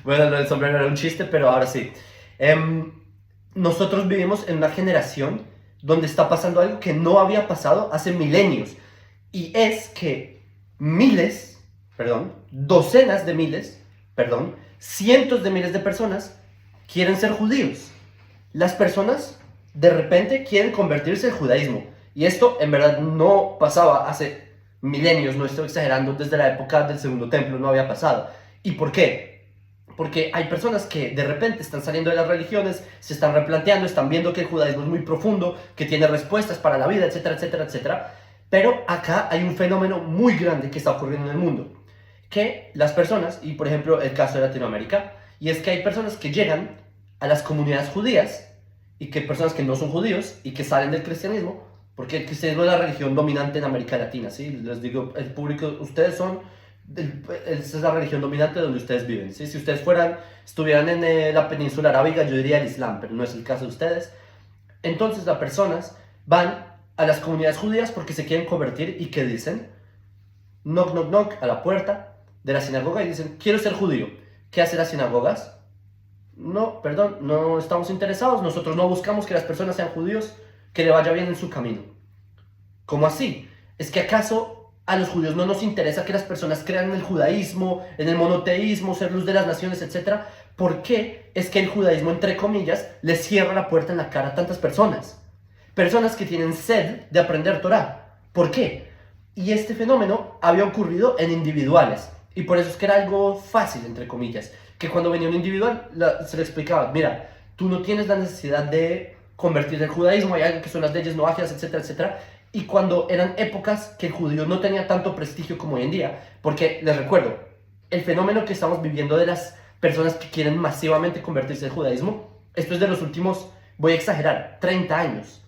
Bueno, lo del sombrero era un chiste, pero ahora sí. Em, Nosotros vivimos en una generación donde está pasando algo que no había pasado hace milenios. Y es que miles, perdón, docenas de miles, perdón, cientos de miles de personas quieren ser judíos. Las personas de repente quieren convertirse al judaísmo. Y esto en verdad no pasaba hace milenios, no estoy exagerando, desde la época del Segundo Templo no había pasado. ¿Y por qué? Porque hay personas que de repente están saliendo de las religiones, se están replanteando, están viendo que el judaísmo es muy profundo, que tiene respuestas para la vida, etcétera, etcétera, etcétera. Pero acá hay un fenómeno muy grande que está ocurriendo en el mundo. Que las personas, y por ejemplo el caso de Latinoamérica, y es que hay personas que llegan a las comunidades judías y que personas que no son judíos y que salen del cristianismo, porque el cristianismo es la religión dominante en América Latina, ¿sí? Les digo, el público, ustedes son, esa es la religión dominante donde ustedes viven, ¿sí? Si ustedes estuvieran en la península arábiga, yo diría el Islam, pero no es el caso de ustedes. Entonces las personas van a las comunidades judías porque se quieren convertir y que dicen, knock, knock, knock, a la puerta de la sinagoga y dicen, quiero ser judío. ¿Qué hacen las sinagogas? No, perdón, no estamos interesados, nosotros no buscamos que las personas sean judíos, que le vaya bien en su camino. ¿Cómo así? ¿Es que acaso a los judíos no nos interesa que las personas crean en el judaísmo, en el monoteísmo, ser luz de las naciones, etcétera? ¿Por qué es que el judaísmo, entre comillas, les cierra la puerta en la cara a tantas personas? Personas que tienen sed de aprender Torah. ¿Por qué? Y este fenómeno había ocurrido en individuales. Y por eso es que era algo fácil, entre comillas. Que cuando venía un individual se le explicaba, mira, tú no tienes la necesidad de convertirte al judaísmo, hay algo que son las leyes noajias, etcétera, etcétera. Y cuando eran épocas que el judío no tenía tanto prestigio como hoy en día. Porque, les recuerdo, el fenómeno que estamos viviendo de las personas que quieren masivamente convertirse al judaísmo, esto es de los últimos, voy a exagerar, 30 años.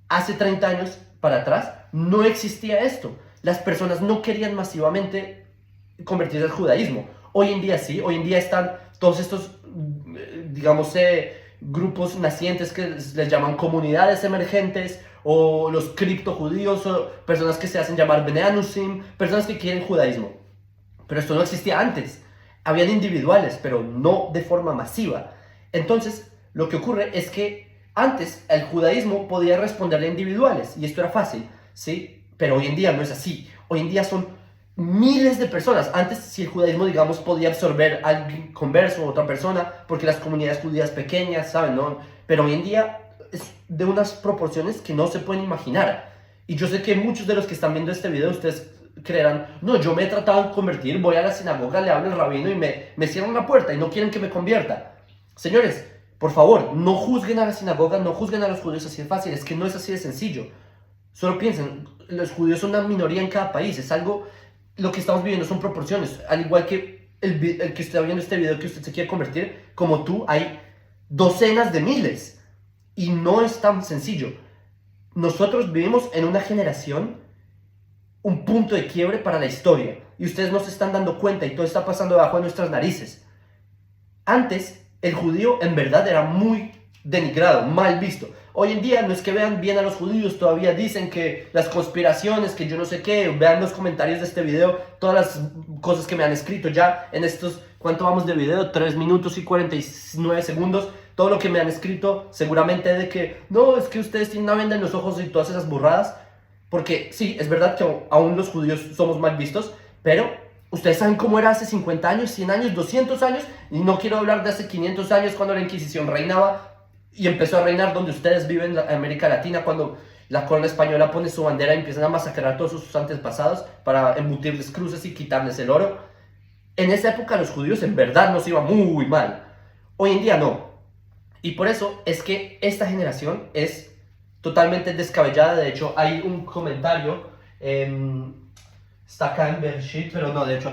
Hace 30 años para atrás no existía esto. Las personas no querían masivamente convertirse al judaísmo. Hoy en día sí, hoy en día están todos estos, digamos, grupos nacientes que les llaman comunidades emergentes, o los criptojudíos, o personas que se hacen llamar Bnei Anusim, personas que quieren judaísmo. Pero esto no existía antes. Habían individuales, pero no de forma masiva. Entonces, lo que ocurre es que antes el judaísmo podía responderle a individuales, y esto era fácil, ¿sí? Pero hoy en día no es así. Hoy en día son miles de personas. Antes, si el judaísmo, digamos, podía absorber a alguien converso o otra persona, porque las comunidades judías pequeñas, ¿saben? ¿No? Pero hoy en día es de unas proporciones que no se pueden imaginar. Y yo sé que muchos de los que están viendo este video, ustedes creerán, no, yo me he tratado de convertir, voy a la sinagoga, le hablo al rabino y me cierran la puerta y no quieren que me convierta. Señores, por favor, no juzguen a la sinagoga, no juzguen a los judíos así de fácil, es que no es así de sencillo. Solo piensen, los judíos son una minoría en cada país, es algo, lo que estamos viviendo son proporciones, al igual que el que está viendo este video, que usted se quiere convertir, como tú, hay docenas de miles, y no es tan sencillo. Nosotros vivimos en una generación, un punto de quiebre para la historia, y ustedes no se están dando cuenta, y todo está pasando debajo de nuestras narices. Antes, el judío en verdad era muy denigrado, mal visto. Hoy en día no es que vean bien a los judíos, todavía dicen que las conspiraciones, que yo no sé qué, vean los comentarios de este video, todas las cosas que me han escrito ya en estos, ¿cuánto vamos de video? 3 minutos y 49 segundos. Todo lo que me han escrito seguramente de que, no, es que ustedes tienen una venda en los ojos y todas esas burradas. Porque sí, es verdad que aún los judíos somos mal vistos, pero ustedes saben cómo era hace 50 años, 100 años, 200 años, y no quiero hablar de hace 500 años cuando la Inquisición reinaba y empezó a reinar donde ustedes viven en América Latina, cuando la corona española pone su bandera y empiezan a masacrar a todos sus antepasados para embutirles cruces y quitarles el oro. En esa época los judíos en verdad nos iba muy mal. Hoy en día no. Y por eso es que esta generación es totalmente descabellada. De hecho, hay un comentario, está acá en Bereshit, pero no, de hecho,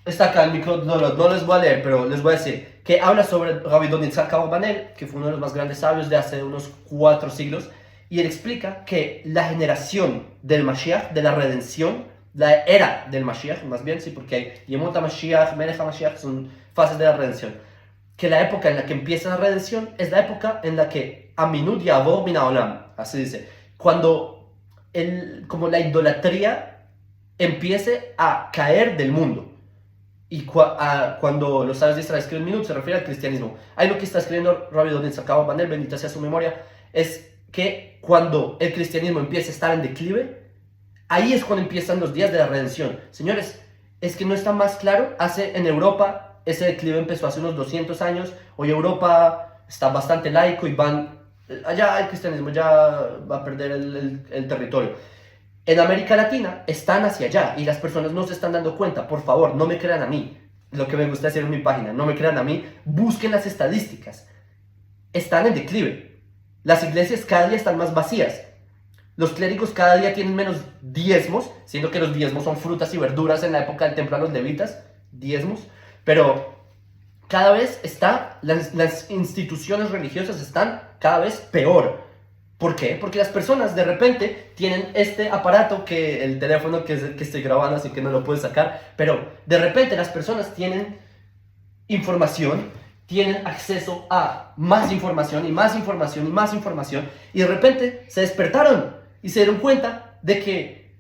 está acá el micro, no les voy a leer, pero les voy a decir que habla sobre Rabbi Don Yitzhak Abarbanel, que fue uno de los más grandes sabios de hace unos 4 siglos, y él explica que la generación del Mashiach, de la redención, la era del Mashiach, más bien, sí, porque hay Yemot HaMashiach, Melech HaMashiach, son fases de la redención, que la época en la que empieza la redención es la época en la que Aminud Yavor Min Haolam, así dice, cuando como la idolatría empiece a caer del mundo. Y cuando los sabios de Israel escriben Minut, se refiere al cristianismo. Ahí lo que está escribiendo Rabbi Donitz Sacabo Banel, bendita sea su memoria, es que cuando el cristianismo empieza a estar en declive, ahí es cuando empiezan los días de la redención. Señores, es que no está más claro. En Europa ese declive empezó hace unos 200 años. Hoy Europa está bastante laico y allá el cristianismo ya va a perder el territorio. En América Latina están hacia allá y las personas no se están dando cuenta. Por favor, no me crean a mí. Lo que me gusta hacer en mi página, no me crean a mí. Busquen las estadísticas. Están en declive. Las iglesias cada día están más vacías. Los clérigos cada día tienen menos diezmos, siendo que los diezmos son frutas y verduras en la época del templo a los levitas, diezmos, pero cada vez las instituciones religiosas están cada vez peor. ¿Por qué? Porque las personas de repente tienen este aparato, el teléfono que estoy grabando, así que no lo puedo sacar, pero de repente las personas tienen información, tienen acceso a más información y más información y más información, y de repente se despertaron y se dieron cuenta de que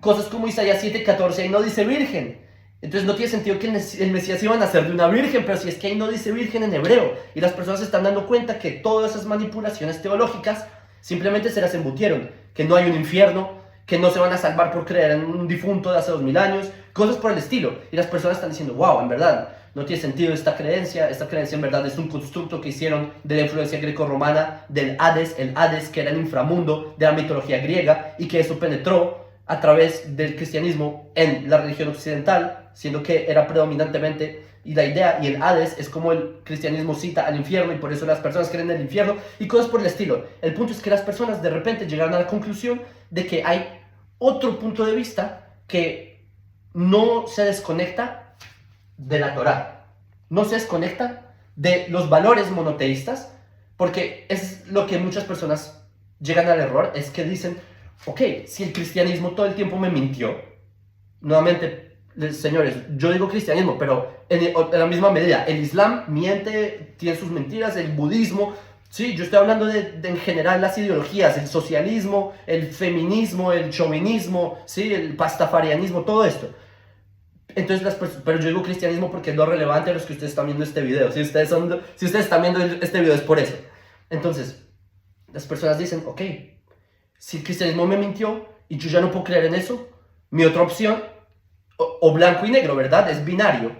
cosas como Isaías 7:14 ahí no dice virgen. Entonces no tiene sentido que el Mesías iba a nacer de una virgen, pero si es que ahí no dice virgen en hebreo. Y las personas se están dando cuenta que todas esas manipulaciones teológicas simplemente se las embutieron. Que no hay un infierno, que no se van a salvar por creer en un difunto de hace 2000 años, cosas por el estilo. Y las personas están diciendo, wow, en verdad, no tiene sentido esta creencia en verdad es un constructo que hicieron de la influencia greco-romana, del Hades, el Hades que era el inframundo de la mitología griega y que eso penetró a través del cristianismo en la religión occidental, siendo que era predominantemente, y la idea, y el Hades es como el cristianismo cita al infierno y por eso las personas creen en el infierno y cosas por el estilo. El punto es que las personas de repente llegaron a la conclusión de que hay otro punto de vista que no se desconecta de la Torá, no se desconecta de los valores monoteístas, porque es lo que muchas personas llegan al error, es que dicen, ok, si el cristianismo todo el tiempo me mintió, nuevamente, señores, yo digo cristianismo, pero en la misma medida, el Islam miente, tiene sus mentiras, el budismo, sí, yo estoy hablando de en general las ideologías, el socialismo, el feminismo, el chauvinismo, sí, el pastafarianismo, todo esto. Entonces, pero yo digo cristianismo porque es lo relevante a los que ustedes están viendo este video. Si ustedes están viendo este video es por eso. Entonces, las personas dicen, ok, si el cristianismo me mintió y yo ya no puedo creer en eso, mi otra opción, o blanco y negro, ¿verdad? Es binario.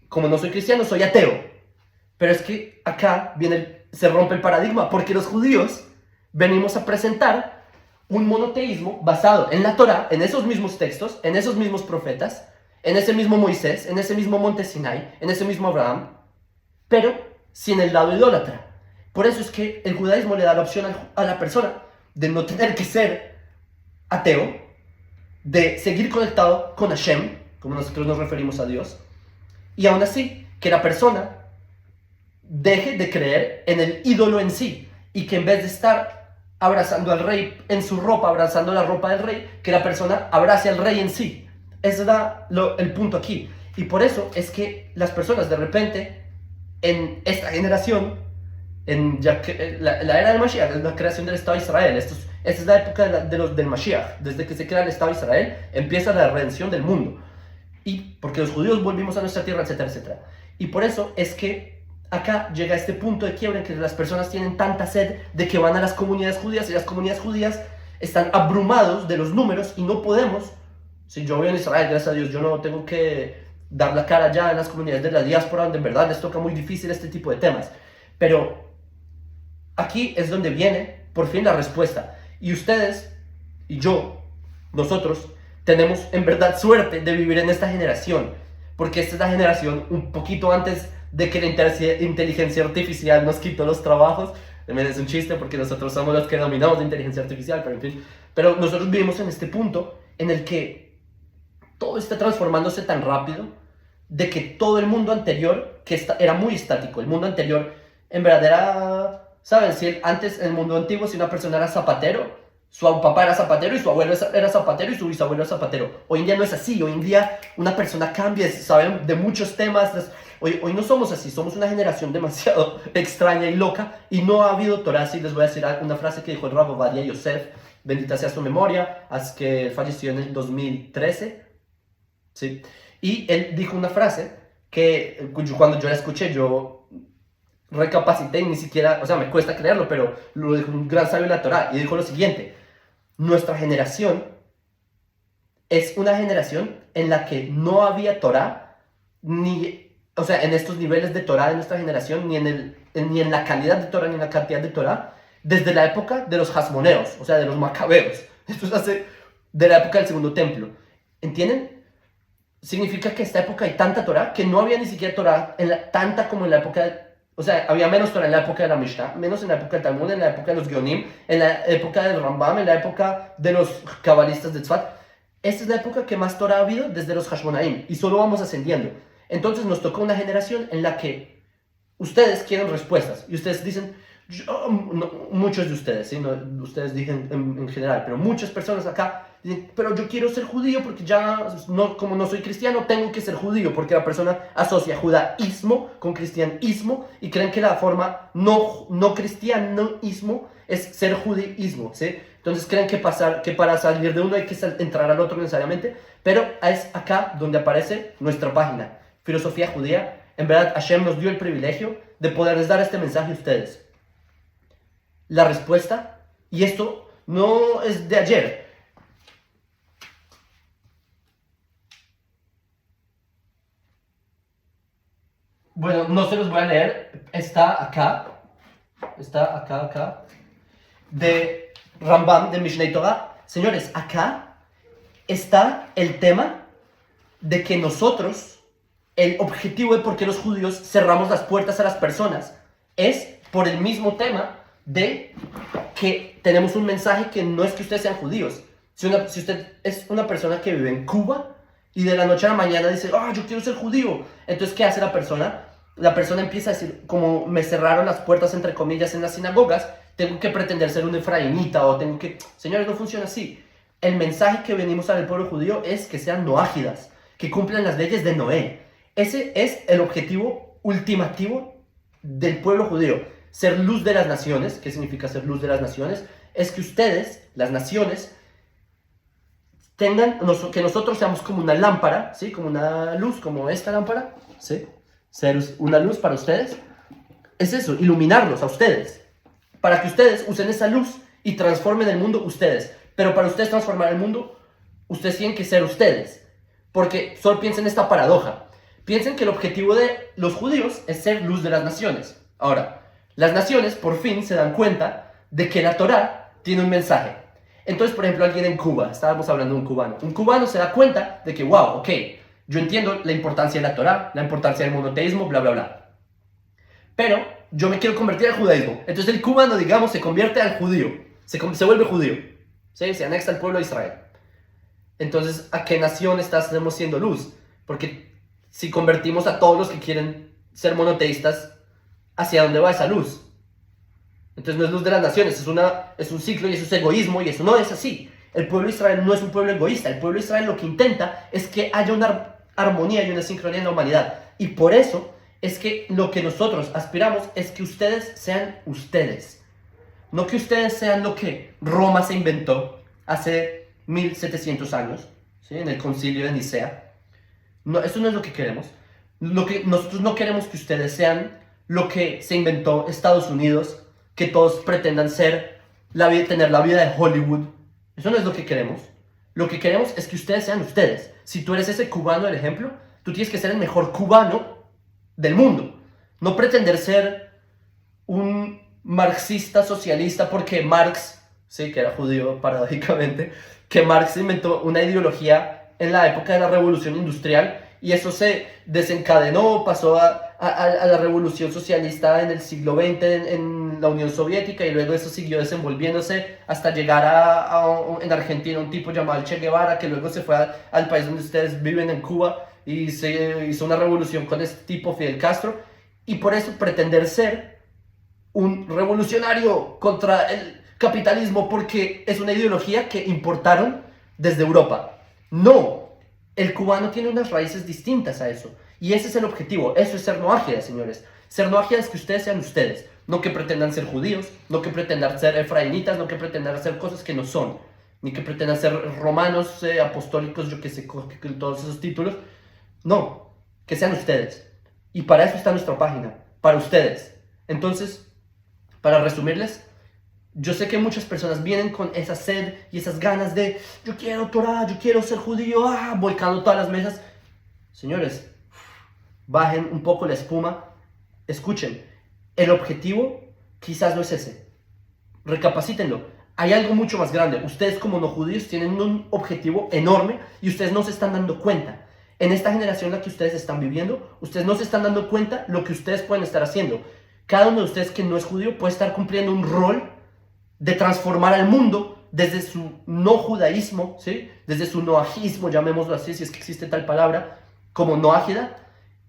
Como no soy cristiano, soy ateo. Pero es que acá se rompe el paradigma, porque los judíos venimos a presentar un monoteísmo basado en la Torá, en esos mismos textos, en esos mismos profetas, en ese mismo Moisés, en ese mismo monte Sinai, en ese mismo Abraham, pero sin el lado idólatra. Por eso es que el judaísmo le da la opción a la persona de no tener que ser ateo, de seguir conectado con Hashem, como nosotros nos referimos a Dios, y aún así que la persona deje de creer en el ídolo en sí, y que en vez de estar abrazando al rey en su ropa, abrazando la ropa del rey, que la persona abrace al rey en sí. Ese es el punto aquí. Y por eso es que las personas de repente, en esta generación, la era del Mashiach, es la creación del Estado de Israel. Esta es la época del Mashiach. Desde que se crea el Estado de Israel, empieza la redención del mundo. Y porque los judíos volvimos a nuestra tierra, etcétera, etcétera. Y por eso es que acá llega este punto de quiebra en que las personas tienen tanta sed de que van a las comunidades judías y las comunidades judías están abrumados de los números y no podemos. Si yo voy a Israel, gracias a Dios, yo no tengo que dar la cara ya en las comunidades de la diáspora, donde en verdad les toca muy difícil este tipo de temas. Pero aquí es donde viene, por fin, la respuesta. Y ustedes, y yo, nosotros, tenemos en verdad suerte de vivir en esta generación. Porque esta es la generación un poquito antes de que la inteligencia artificial nos quitó los trabajos. Es un chiste porque nosotros somos los que dominamos la inteligencia artificial, pero en fin. Pero nosotros vivimos en este punto en el que todo está transformándose tan rápido de que todo el mundo anterior, era muy estático, el mundo anterior en verdad era, ¿saben? Si antes, en el mundo antiguo, si una persona era zapatero, su papá era zapatero y su abuelo era zapatero y su bisabuelo era zapatero. Hoy en día no es así, hoy en día una persona cambia, saben de muchos temas. Hoy no somos así, somos una generación demasiado extraña y loca y no ha habido Torah. Sí, les voy a decir una frase que dijo el Rav Ovadia Yosef, bendita sea su memoria, que falleció en el 2013. ¿Sí? Y él dijo una frase que cuando yo la escuché, yo recapacité y ni siquiera, o sea, me cuesta creerlo, pero lo dijo un gran sabio de la Torá y dijo lo siguiente: nuestra generación es una generación en la que no había Torá, ni, o sea, en estos niveles de Torá de nuestra generación, ni en la calidad de Torá, ni en la cantidad de Torá, desde la época de los Hasmoneos, o sea, de los Macabeos. Esto es hace, de la época del Segundo Templo. ¿Entienden? Significa que en esta época hay tanta Torá que no había ni siquiera Torá tanta como en la época o sea, había menos Torah en la época de la Mishnah, menos en la época del Talmud, en la época de los Geonim, en la época del Rambam, en la época de los cabalistas de Tzfat. Esta es la época que más Torah ha habido desde los Hashmonaim, y solo vamos ascendiendo. Entonces nos tocó una generación en la que ustedes quieren respuestas, y ustedes dicen, muchos de ustedes, ¿sí? No, ustedes dicen en general, pero muchas personas acá dicen, pero yo quiero ser judío porque ya, como no soy cristiano, tengo que ser judío, porque la persona asocia judaísmo con cristianismo y creen que la forma no cristianismo es ser judaísmo, ¿sí? Entonces creen que para salir de uno hay que entrar al otro necesariamente, pero es acá donde aparece nuestra página, Filosofía Judía. En verdad, Hashem nos dio el privilegio de poderles dar este mensaje a ustedes. La respuesta, y esto no es de ayer. Bueno, no se los voy a leer, está acá, de Rambam, de Mishneh Torah. Señores, acá está el tema de que nosotros, el objetivo de por qué los judíos cerramos las puertas a las personas, es por el mismo tema de que tenemos un mensaje que no es que ustedes sean judíos. Si usted es una persona que vive en Cuba y de la noche a la mañana dice, yo quiero ser judío, entonces ¿qué hace la persona? La persona empieza a decir, como me cerraron las puertas entre comillas en las sinagogas, tengo que pretender ser un efraimita o tengo que... Señores, no funciona así. El mensaje que venimos a dar al pueblo judío es que sean noágidas, que cumplan las leyes de Noé. Ese es el objetivo ultimativo del pueblo judío. Ser luz de las naciones. ¿Qué significa ser luz de las naciones? Es que ustedes, las naciones, tengan, que nosotros seamos como una lámpara, ¿sí? Como una luz, como esta lámpara, ¿sí? Ser una luz para ustedes. Es eso, iluminarlos a ustedes. Para que ustedes usen esa luz y transformen el mundo ustedes. Pero para ustedes transformar el mundo, ustedes tienen que ser ustedes. Porque solo piensen en esta paradoja. Piensen que el objetivo de los judíos es ser luz de las naciones. Ahora, las naciones por fin se dan cuenta de que la Torá tiene un mensaje. Entonces, por ejemplo, alguien en Cuba, estábamos hablando de un cubano se da cuenta de que, wow, ok, yo entiendo la importancia de la Torá, la importancia del monoteísmo, bla, bla, bla. Pero yo me quiero convertir al judaísmo. Entonces el cubano, digamos, se convierte al judío, se vuelve judío, ¿sí? Se anexa al pueblo de Israel. Entonces, ¿a qué nación estamos siendo luz? Porque si convertimos a todos los que quieren ser monoteístas, ¿hacia dónde va esa luz? Entonces no es luz de las naciones, es un ciclo y eso es egoísmo y eso no es así. El pueblo de Israel no es un pueblo egoísta, el pueblo de Israel lo que intenta es que haya una armonía y una sincronía en la humanidad. Y por eso es que lo que nosotros aspiramos es que ustedes sean ustedes. No que ustedes sean lo que Roma se inventó hace 1700 años, ¿sí? En el concilio de Nicea. No, eso no es lo que queremos. Nosotros no queremos que ustedes sean lo que se inventó Estados Unidos, que todos pretendan tener la vida de Hollywood. Eso no es lo que queremos. Lo que queremos es que ustedes sean ustedes. Si tú eres ese cubano del ejemplo, tú tienes que ser el mejor cubano del mundo. No pretender ser un marxista socialista porque Marx, sí, que era judío paradójicamente, que Marx inventó una ideología en la época de la Revolución Industrial y eso se desencadenó, pasó a la Revolución Socialista en el siglo XX en la Unión Soviética y luego eso siguió desenvolviéndose hasta llegar en Argentina un tipo llamado Che Guevara que luego se fue al país donde ustedes viven, en Cuba, y se hizo una revolución con este tipo, Fidel Castro, y por eso pretender ser un revolucionario contra el capitalismo porque es una ideología que importaron desde Europa. No, el cubano tiene unas raíces distintas a eso. Y ese es el objetivo, eso es ser noágida, señores. Ser noágida es que ustedes sean ustedes, no que pretendan ser judíos, no que pretendan ser efraimitas, no que pretendan hacer cosas que no son, ni que pretendan ser romanos, apostólicos, yo que sé, todos esos títulos. No, que sean ustedes. Y para eso está nuestra página, para ustedes. Entonces, para resumirles, yo sé que muchas personas vienen con esa sed y esas ganas de yo quiero Torah, yo quiero ser judío, volcando todas las mesas. Señores, bajen un poco la espuma, escuchen, el objetivo quizás no es ese. Recapacítenlo. Hay algo mucho más grande. Ustedes como no judíos tienen un objetivo enorme y ustedes no se están dando cuenta. En esta generación en la que ustedes están viviendo, ustedes no se están dando cuenta lo que ustedes pueden estar haciendo. Cada uno de ustedes que no es judío puede estar cumpliendo un rol de transformar al mundo desde su no judaísmo, ¿sí? Desde su noajismo, llamémoslo así, si es que existe tal palabra, como noágida,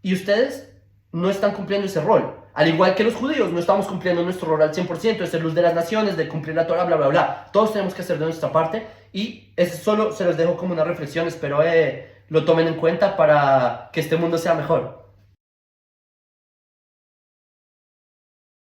y ustedes no están cumpliendo ese rol. Al igual que los judíos, no estamos cumpliendo nuestro rol al 100%, de ser luz de las naciones, de cumplir la Torah, bla, bla, bla. Todos tenemos que hacer de nuestra parte, y eso solo se los dejo como una reflexión, espero lo tomen en cuenta para que este mundo sea mejor.